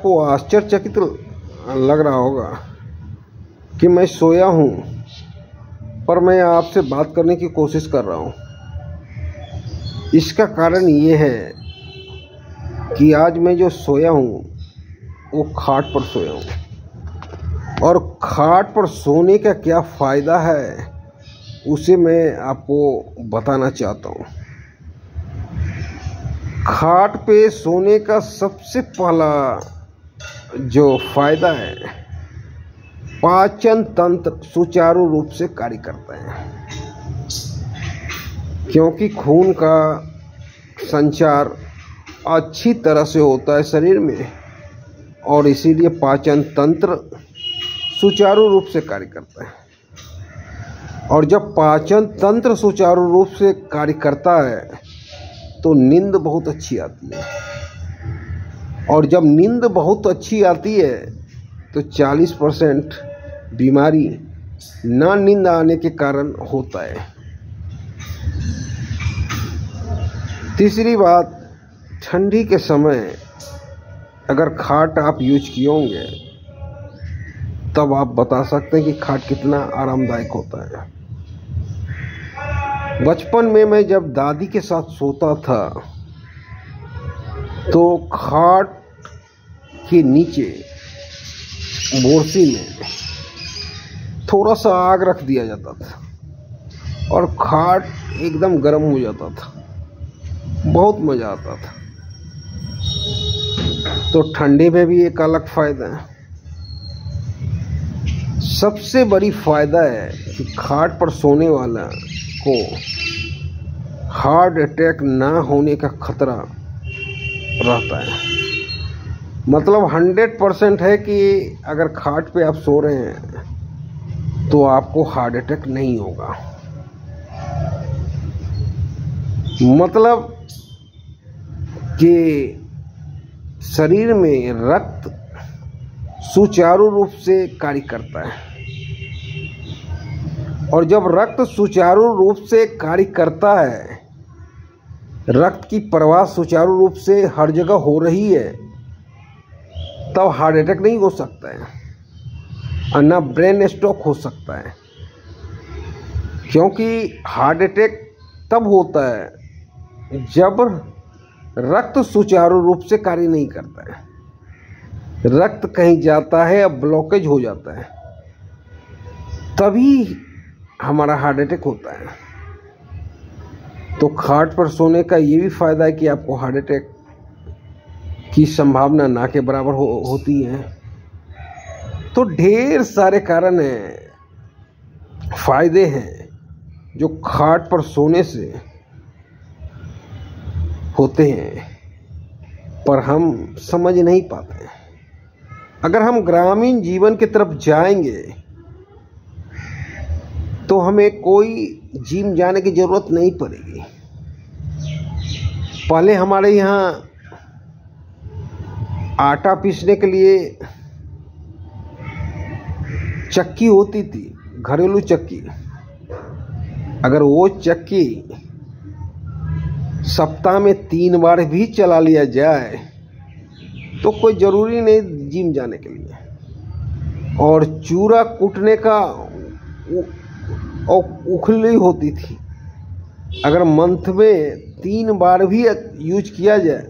आपको आश्चर्यचकित लग रहा होगा कि मैं सोया हूँ, पर मैं आपसे बात करने की कोशिश कर रहा हूँ। इसका कारण ये है कि आज मैं जो सोया हूँ वो खाट पर सोया हूँ, और खाट पर सोने का क्या फ़ायदा है उसे मैं आपको बताना चाहता हूँ। खाट पे सोने का सबसे पहला जो फ़ायदा है, पाचन तंत्र सुचारू रूप से कार्य करता है, क्योंकि खून का संचार अच्छी तरह से होता है शरीर में, और इसीलिए पाचन तंत्र सुचारू रूप से कार्य करता है। और जब पाचन तंत्र सुचारू रूप से कार्य करता है तो नींद बहुत अच्छी आती है, और जब नींद बहुत अच्छी आती है तो 40% बीमारी ना नींद आने के कारण होता है। तीसरी बात, ठंडी के समय अगर खाट आप यूज किए होंगे तब आप बता सकते हैं कि खाट कितना आरामदायक होता है। बचपन में मैं जब दादी के साथ सोता था तो खाट के नीचे बोरसी में थोड़ा सा आग रख दिया जाता था और खाट एकदम गर्म हो जाता था, बहुत मज़ा आता था। तो ठंडे में भी एक अलग फ़ायदा है। सबसे बड़ी फ़ायदा है कि खाट पर सोने वाला को हार्ट अटैक ना होने का खतरा रहता है। मतलब 100% है कि अगर खाट पे आप सो रहे हैं तो आपको हार्ट अटैक नहीं होगा। मतलब कि शरीर में रक्त सुचारू रूप से कार्य करता है, और जब रक्त सुचारू रूप से कार्य करता है, रक्त की प्रवाह सुचारू रूप से हर जगह हो रही है, तब हार्ट अटैक नहीं हो सकता है और ना ब्रेन स्ट्रोक हो सकता है। क्योंकि हार्ट अटैक तब होता है जब रक्त सुचारू रूप से कार्य नहीं करता है, रक्त कहीं जाता है या ब्लॉकेज हो जाता है, तभी हमारा हार्ट अटैक होता है। तो खाट पर सोने का ये भी फ़ायदा है कि आपको हार्ट अटैक की संभावना ना के बराबर होती है। तो ढेर सारे कारण हैं, फ़ायदे हैं जो खाट पर सोने से होते हैं, पर हम समझ नहीं पाते। अगर हम ग्रामीण जीवन की तरफ जाएंगे तो हमें कोई जिम जाने की ज़रूरत नहीं पड़ेगी। पहले हमारे यहाँ आटा पीसने के लिए चक्की होती थी, घरेलू चक्की। अगर वो चक्की सप्ताह में 3 बार भी चला लिया जाए तो कोई ज़रूरी नहीं जिम जाने के लिए। और चूरा कूटने का उखली होती थी, अगर मंथ में 3 बार भी यूज किया जाए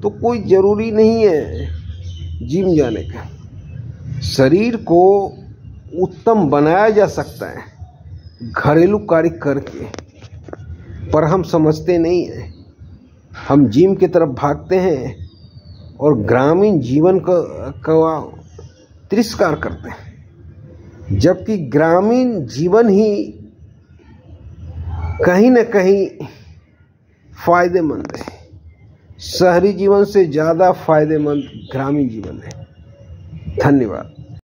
तो कोई ज़रूरी नहीं है जिम जाने का। शरीर को उत्तम बनाया जा सकता है घरेलू कार्य करके, पर हम समझते नहीं हैं। हम जिम की तरफ भागते हैं और ग्रामीण जीवन का तिरस्कार करते हैं, जबकि ग्रामीण जीवन ही कहीं न कहीं फ़ायदेमंद है। शहरी जीवन से ज़्यादा फ़ायदेमंद ग्रामीण जीवन है। धन्यवाद।